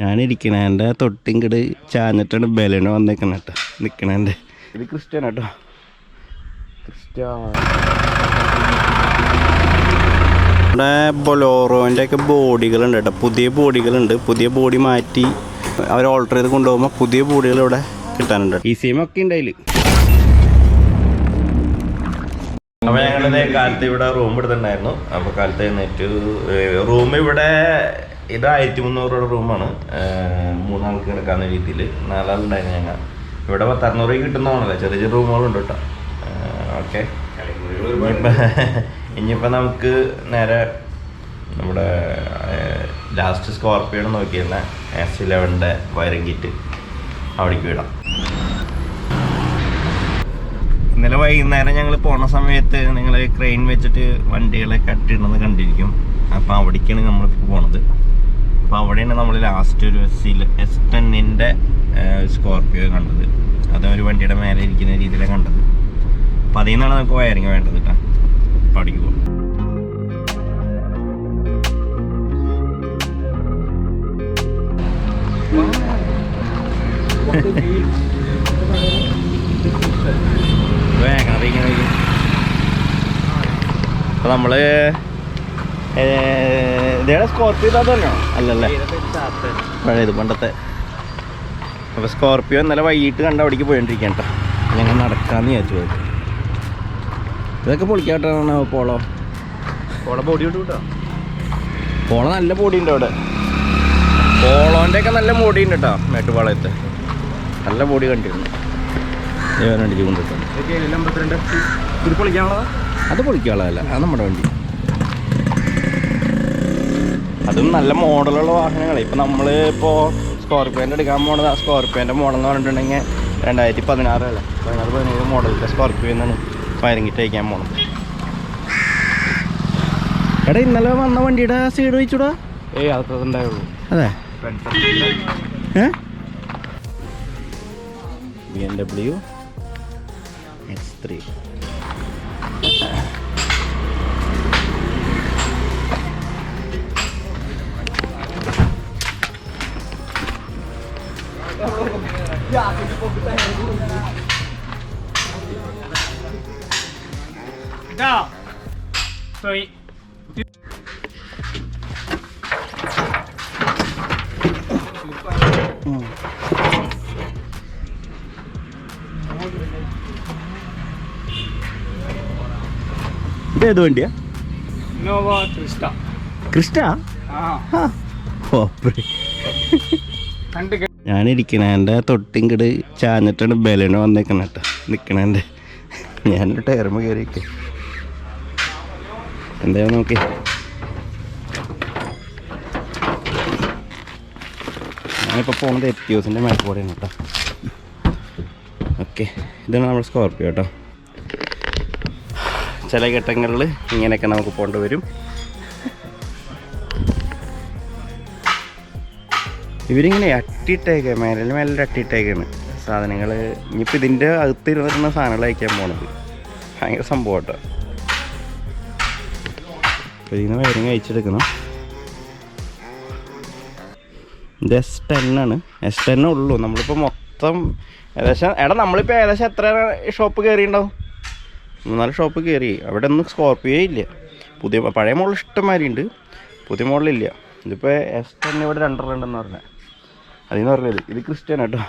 ഞാനിരിക്കണേൻ്റെ തൊട്ടിങ്ങട് ചാഞ്ഞിട്ടാണ് ബലന് വന്നേക്കണ കേട്ടോ നിൽക്കണേൻ്റെ. ഇത് ക്രിസ്ത്യൻ കേട്ടോ, ഇവിടെ ബൊലോറോൻ്റെ ഒക്കെ ബോഡികളുണ്ട് കേട്ടോ, പുതിയ ബോഡികളുണ്ട്. പുതിയ ബോഡി മാറ്റി അവർ ഓൾട്ടർ ചെയ്ത് കൊണ്ടുപോകുമ്പോൾ പുതിയ ബോഡികൾ ഇവിടെ കിട്ടാനുണ്ട്. ECM ഒക്കെ ഉണ്ട് അതിൽ. അപ്പോൾ ഞങ്ങളുടെ കാലത്ത് ഇവിടെ റൂം എടുത്തിട്ടുണ്ടായിരുന്നു. അപ്പോൾ കാലത്ത് എന്നിട്ട് റൂം ഇവിടെ ഇത് 1300 റൂമാണ്. 3 ആൾക്ക് കിടക്കാവുന്ന രീതിയിൽ. 4 ആളുണ്ടായിരുന്നു ഞങ്ങൾ. ഇവിടെ 1600 രൂപ കിട്ടുന്നതാണല്ലോ, ചെറിയ ചെറിയ റൂമുകളുണ്ട് കേട്ടോ. ഓക്കെ, ഇനിയിപ്പോൾ നമുക്ക് നേരെ നമ്മുടെ ലാസ്റ്റ് സ്കോർപ്പിയോ നോക്കിയിരുന്ന S11 വയറിംഗ് കിറ്റ് അവിടേക്ക് വിടാം. ഇന്നലെ വൈകുന്നേരം ഞങ്ങൾ പോണ സമയത്ത് നിങ്ങൾ ക്രെയിൻ വെച്ചിട്ട് വണ്ടികളെ കട്ടിടുന്നത് കണ്ടിരിക്കും. അപ്പോൾ അവിടേക്കാണ് നമ്മളിപ്പോൾ പോണത്. അപ്പോൾ അവിടെയാണ് നമ്മൾ ലാസ്റ്റ് ഒരു S10 സ്കോർപ്പിയോ കണ്ടത്. അതൊരു വണ്ടിയുടെ മേലെ ഇരിക്കുന്ന രീതിയിലാണ് കണ്ടത്. അപ്പോൾ അതിൽ നിന്നാണ് നമുക്ക് വയറിങ് വേണ്ടത് കേട്ടോ. അപ്പോൾ അവിടേക്ക് പോകും. അപ്പോൾ നമ്മള് ഇതേടെ സ്കോർപ്പിയോ ഇതാ തന്നെയോ? അല്ലല്ലേ, പഴയത് പണ്ടത്തെ. അപ്പോൾ സ്കോർപ്പിയോ ഇന്നലെ വൈകിട്ട് കണ്ട അവിടേക്ക് പോയിട്ടിരിക്കാൻ കേട്ടോ. ഞങ്ങൾ നടക്കാമെന്ന് വിചാരിച്ചു പോയത്. ഇതൊക്കെ പൊളിക്കാട്ടാണ് പോളോ ബോഡി ഉണ്ട് കേട്ടോ. പോളോ നല്ല ബോഡി ഉണ്ട് അവിടെ. പോളോൻ്റെ ഒക്കെ നല്ല ബോഡി ഉണ്ട് കേട്ടോ. മേട്ടുപാളയത്തെ നല്ല ബോഡി കണ്ടിരുന്നു. വണ്ടി കൊണ്ടിട്ടുണ്ട്. അത് പൊളിക്കാനുള്ളതല്ല, അത് നമ്മുടെ വണ്ടി. അതും നല്ല മോഡലുള്ള വാഹനങ്ങളാണ്. ഇപ്പം നമ്മൾ ഇപ്പോൾ സ്കോർപ്പിയോൻ്റെ എടുക്കാൻ പോണത്. ആ സ്കോർപ്പിയോൻ്റെ മോഡൽ എന്ന് പറഞ്ഞിട്ടുണ്ടെങ്കിൽ 2016 അല്ല 17 മോഡലിൻ്റെ സ്കോർപ്പിയോ എന്നാണ് ഫയറിംഗ് കിറ്റ് അയക്കാൻ പോണത്. എടാ ഇന്നലെ വന്ന വണ്ടിയുടെ സൈഡ് വെച്ചൂടാ. അതൊക്കെ ഉണ്ടായുള്ളൂ. അതെ, BMW X3. ഇതേത് വണ്ടിയാ? Innova Crysta. ഞാനിരിക്കണേൻ്റെ തൊട്ടിങ്ങട് ചാഞ്ഞിട്ടാണ് ബലന് വന്നേക്കണ കേട്ടോ നിൽക്കണേൻ്റെ. ഞാനൊരു ടയറുമ്പോൾ കയറിയൊക്കെ എന്തായാലും നോക്കി. ഞാനിപ്പോൾ പോകുന്നത് എത്തിയോസിൻ്റെ മേൽക്കൂടെയാണ് കേട്ടോ. ഓക്കെ, ഇതാണ് നമ്മുടെ സ്കോർപ്പിയോ കേട്ടോ. ചില ഘട്ടങ്ങളിൽ ഇങ്ങനെയൊക്കെ നമുക്ക് പോകേണ്ടി വരും. ഇവരിങ്ങനെ അട്ടിയിട്ടേക്കുക, മേലെ അട്ടിയിട്ടേക്കാണ് സാധനങ്ങൾ. ഇനിയിപ്പോൾ ഇതിൻ്റെ അകത്ത് വരുന്ന സാധനങ്ങൾ അയക്കാൻ പോണത് ഭയങ്കര സംഭവം കേട്ടോ. അപ്പോൾ ഇതിന് വയറിങ് അയച്ചെടുക്കണം. ഇത് S10 S10 ഉള്ളൂ. നമ്മളിപ്പോൾ മൊത്തം ഏകദേശം നമ്മളിപ്പോൾ ഏകദേശം എത്ര ഷോപ്പ് കയറിയിട്ടുണ്ടാവും? 3-4 ഷോപ്പ് കയറി. അവിടെ ഒന്നും സ്കോർപ്പിയോ ഇല്ല. പഴയ മോഡൽ ഇഷ്ടംമാതിരി ഉണ്ട്, പുതിയ മോഡലില്ല. ഇതിപ്പോൾ S10 ഇവിടെ 2 ഉണ്ടെന്ന് പറഞ്ഞത്. അതിന്ന് പറഞ്ഞത് ഇത് ക്രിസ്റ്റ്യൻ കേട്ടോ.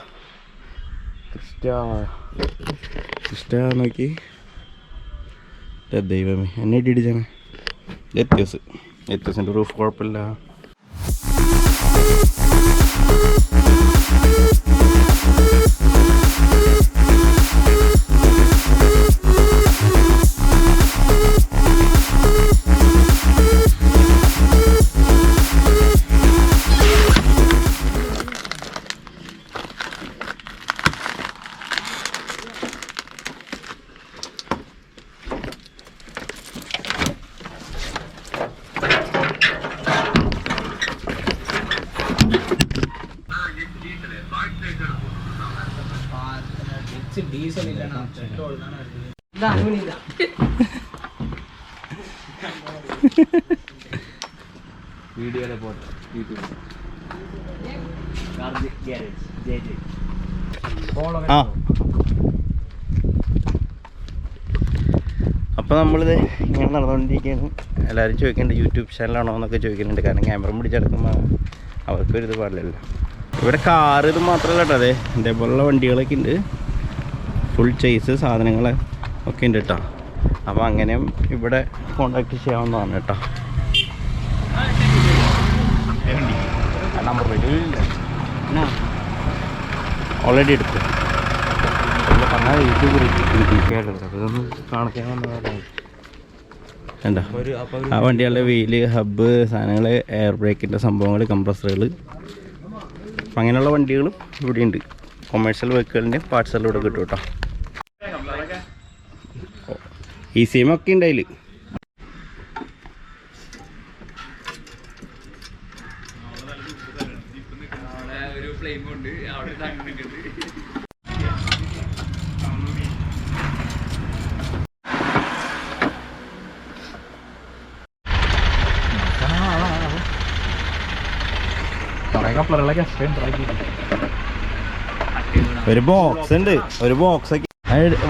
ക്രിസ്റ്റ നോക്കി. ദൈവമേ, എന്നെ ഇടിച്ചാണ്. എത്തിയസിൻ്റെ റൂഫ് കുഴപ്പമില്ല. ഡീസൽ ഇല്ല പെട്രോൾ വീഡിയോയിലെ പോട്ടെ യൂട്യൂബ് ആ അപ്പോൾ നമ്മളിത് ഇങ്ങനെ നടന്നുകൊണ്ടിരിക്കുകയാണ്. എല്ലാവരും ചോദിക്കുന്നുണ്ട് യൂട്യൂബ് ചാനലാണോ എന്നൊക്കെ ചോദിക്കുന്നുണ്ട്. കാരണം ക്യാമറ പിടിച്ചെടുക്കുമ്പോൾ അവർക്കൊരിത് പാടില്ലല്ലോ. ഇവിടെ കാറ് ഇത് മാത്രമല്ല കേട്ടോ, അതെ ഇതേപോലുള്ള വണ്ടികളൊക്കെ ഉണ്ട്. ഫുൾ ചേസ് സാധനങ്ങൾ ഒക്കെ ഉണ്ട് കേട്ടോ. അപ്പോൾ അങ്ങനെയും ഇവിടെ കോണ്ടാക്ട് ചെയ്യാവുന്നതാണ് കേട്ടോ. നമ്പർ ഓൾറെഡി എടുത്തു പറഞ്ഞാൽ യൂട്യൂബ് ഇതൊന്നും കാണിക്കാൻ വന്നതാണ്. എന്താ ആ വണ്ടികളുടെ വീല്, ഹബ്ബ്, സാധനങ്ങൾ, എയർ ബ്രേക്കിൻ്റെ സംഭവങ്ങൾ, കംപ്രസറുകൾ, അപ്പം അങ്ങനെയുള്ള വണ്ടികളും ഇവിടെയുണ്ട്. കൊമേഴ്ഷ്യൽ വെഹിക്കിളിൻ്റെ പാർട്സെല്ലാം ഇവിടെ കിട്ടും കേട്ടോ. ECM ഒക്കെ ഉണ്ട് അതിൽ. ഒരു ബോക്സ് ഉണ്ട്, ഒരു ബോക്സ് ഒക്കെ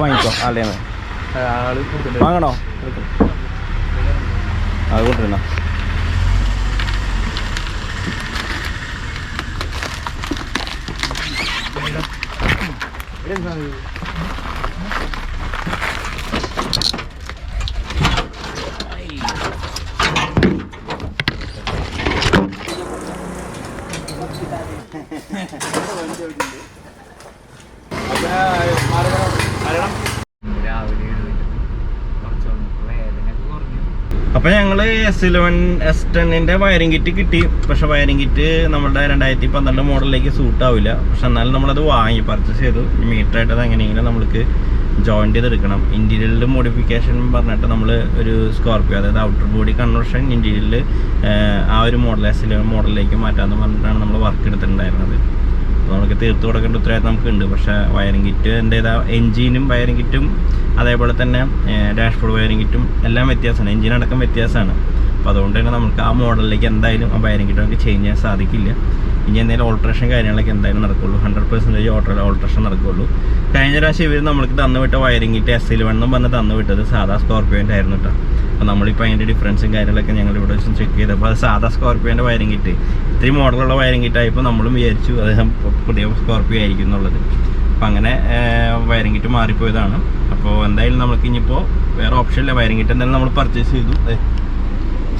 വാങ്ങിക്കോ. അല്ലേ വാങ്ങണോ? അത് കൊണ്ടിരുന്നോ? അപ്പോൾ ഞങ്ങൾ S11 S10ൻ്റെ വയറിംഗ് കിറ്റ് കിട്ടി. പക്ഷേ വയറിംഗ് കിറ്റ് നമ്മളുടെ 2012 മോഡലിലേക്ക് സൂട്ട് ആവില്ല. പക്ഷെ എന്നാലും നമ്മളത് വാങ്ങി പർച്ചേസ് ചെയ്തു. മീറ്ററായിട്ട് അത് എങ്ങനെയെങ്കിലും നമ്മൾക്ക് ജോയിൻ ചെയ്തെടുക്കണം. ഇൻറ്റീരിയറിൽ മോഡിഫിക്കേഷൻ പറഞ്ഞിട്ട് നമ്മൾ ഒരു സ്കോർപ്പിയോ, അതായത് ഔട്ടർ ബോഡി കൺവേർഷൻ ഇൻറ്റീരിയറിൽ ആ ഒരു മോഡൽ S11 മോഡലിലേക്ക് മാറ്റാമെന്ന് പറഞ്ഞിട്ടാണ് നമ്മൾ വർക്ക് എടുത്തിട്ടുണ്ടായിരുന്നത്. അപ്പോൾ നമുക്ക് തീർത്ത് കൊടുക്കേണ്ട ഉത്തരവാദിത്തം നമുക്കുണ്ട്. പക്ഷേ വയറിംഗ് കിറ്റ് എൻ്റേതാ എൻജിനും വയറിംഗ് കിറ്റും അതേപോലെ തന്നെ ഡാഷ്ബോർഡ് വയറിംഗ് കിറ്റും എല്ലാം വ്യത്യാസമാണ്, എൻജിനടക്കം വ്യത്യാസമാണ്. അപ്പോൾ അതുകൊണ്ട് തന്നെ നമുക്ക് ആ മോഡലിലേക്ക് എന്തായാലും ആ വയറിംഗ് കിറ്റ് നമുക്ക് ചേഞ്ച് ചെയ്യാൻ സാധിക്കില്ല. ഇനി എന്തെങ്കിലും ഓൾട്രേഷൻ കാര്യങ്ങളൊക്കെ എന്തായാലും നടക്കുള്ളൂ. 100% ഓൾട്രേഷൻ നടക്കുള്ളൂ. കഴിഞ്ഞ പ്രാവശ്യം ഇവർ നമ്മൾക്ക് തന്നുവിട്ട വയറിംഗ് കിറ്റ് S11 വന്ന് തന്നുവിട്ടത് സാധാ സ്കോർപ്പിയോൻ്റെ ആയിരുന്നു കേട്ടോ. അപ്പോൾ നമ്മളിപ്പോൾ അതിൻ്റെ ഡിഫറൻസും കാര്യങ്ങളൊക്കെ ഞങ്ങൾ ഇവിടെ വെച്ച് ചെക്ക് ചെയ്തപ്പോൾ അത് സാധാ സ്കോർപ്പിയോൻ്റെ വയറിംഗ് കിറ്റ് ഇത്രയും മോഡലുള്ള വയറിംഗ് കിറ്റായപ്പോൾ നമ്മളും വിചാരിച്ചു അദ്ദേഹം പുതിയ സ്കോർപ്പിയോ ആയിരിക്കും എന്നുള്ളത്. അപ്പോൾ അങ്ങനെ വയറിംഗ് കിറ്റ് മാറിപ്പോയതാണ്. അപ്പോൾ എന്തായാലും നമുക്ക് ഇനിയിപ്പോൾ വേറെ ഓപ്ഷനില്ല. വയറിംഗ് കിറ്റ് എന്തായാലും നമ്മൾ പർച്ചേസ് ചെയ്തു,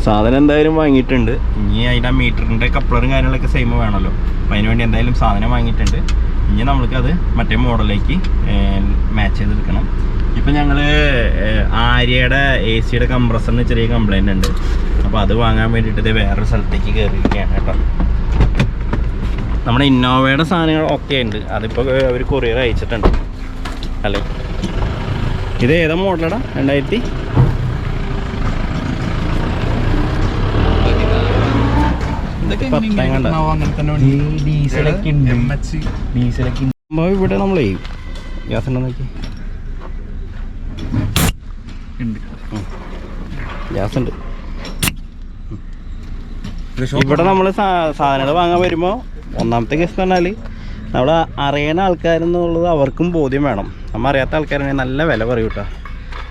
സാധനം എന്തായാലും വാങ്ങിയിട്ടുണ്ട്. ഇനി അതിൻ്റെ മീറ്ററിൻ്റെ കപ്ലറും കാര്യങ്ങളൊക്കെ സെയിം വേണമല്ലോ. അപ്പോൾ അതിന് വേണ്ടി എന്തായാലും സാധനം വാങ്ങിയിട്ടുണ്ട്. ഇനി നമ്മൾക്കത് മറ്റേ മോഡലിലേക്ക് മാച്ച് ചെയ്തെടുക്കണം. ഇപ്പം ഞങ്ങൾ ആര്യയുടെ AC കംപ്രസറിന് ചെറിയ കംപ്ലൈൻ്റ് ഉണ്ട്. അപ്പോൾ അത് വാങ്ങാൻ വേണ്ടിയിട്ട് വേറൊരു സ്ഥലത്തേക്ക് കയറിയിരിക്കുകയാണ് കേട്ടോ. നമ്മുടെ ഇന്നോവയുടെ സാധനങ്ങൾ ഒക്കെ ഉണ്ട്. അതിപ്പോൾ അവർ കൊറിയർ അയച്ചിട്ടുണ്ട് അല്ലേ. ഇത് ഏതാ മോഡലടാ? 2000 ഇവിടെ നമ്മളേ ഗ്യാസ് ഉണ്ടോ നോക്കി. ഗ്യാസ് ഉണ്ട്. ഇവിടെ നമ്മൾ സാധനങ്ങൾ വാങ്ങാൻ വരുമ്പോൾ ഒന്നാമത്തെ കേസ് എന്ന് പറഞ്ഞാൽ നമ്മൾ അറിയുന്ന ആൾക്കാരെന്നുള്ളത് അവർക്കും ബോധ്യം വേണം. നമ്മൾ അറിയാത്ത ആൾക്കാരാണെങ്കിൽ നല്ല വില പറയും കേട്ടോ,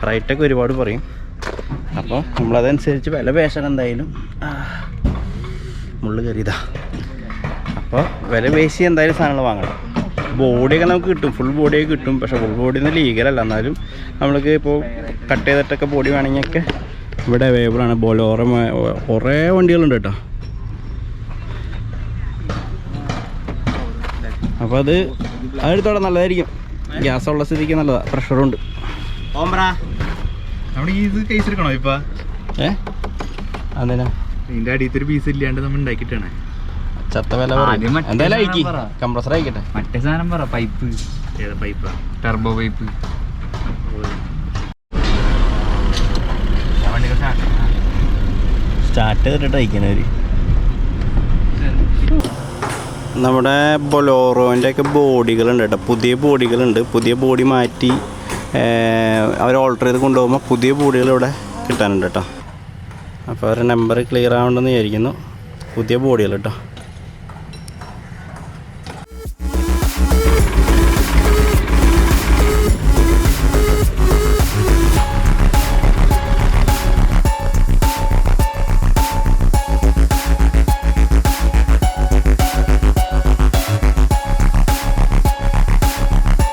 റേറ്റൊക്കെ ഒരുപാട് പറയും. അപ്പോൾ നമ്മളതനുസരിച്ച് വില പേശണം എന്തായാലും. മുള്ളു കയറിയതാ. അപ്പോൾ വില പേശി എന്തായാലും സാധനങ്ങൾ വാങ്ങണം. ബോഡിയൊക്കെ നമുക്ക് കിട്ടും, ഫുൾ ബോഡിയൊക്കെ കിട്ടും. പക്ഷേ ഫുൾ ബോഡി ഒന്നും ലീഗലല്ല. എന്നാലും നമ്മൾക്ക് ഇപ്പോൾ കട്ട് ചെയ്തിട്ടൊക്കെ ബോഡി വേണമെങ്കിലൊക്കെ ഇവിടെ അവൈലബിളാണ്. ബൊലോറോ കുറേ വണ്ടികളുണ്ട് കേട്ടോ. അപ്പോൾ അത് എടുത്തോടെ നല്ലതായിരിക്കും. ഗ്യാസ് ഉള്ള സ്ഥിതിക്ക് നല്ലതാണ്, പ്രഷറുണ്ട്. ഇത് കേസ് എടുക്കണോ ഇപ്പം? അതെന്നാ ഇതിൻ്റെ അടിയത്തൊരു പീസ് ഇല്ലാണ്ട് നമ്മൾ ഉണ്ടാക്കിയിട്ടാണ്. ചത്ത വില എന്തായാലും അയക്കി കംപ്രസർ അയക്കട്ടെ. മറ്റേ സാധനം പറ, പൈപ്പ്. ഏതാ പൈപ്പാ? Turbo pipe. സ്റ്റാർട്ട് ചെയ്തിട്ട് അയക്കണവർ. നമ്മുടെ ബൊലോറോൻ്റെ ഒക്കെ ബോഡികളുണ്ട് കേട്ടോ, പുതിയ ബോഡികളുണ്ട്. പുതിയ ബോഡി മാറ്റി അവർ ഓൾട്ടർ ചെയ്ത് കൊണ്ടുപോകുമ്പോൾ പുതിയ ബോഡികൾ ഇവിടെ കിട്ടാനുണ്ട് കേട്ടോ. അപ്പോൾ അവരുടെ നമ്പർ ക്ലിയർ ആവുണ്ടെന്ന് വിചാരിക്കുന്നു. പുതിയ ബോഡികൾ കേട്ടോ.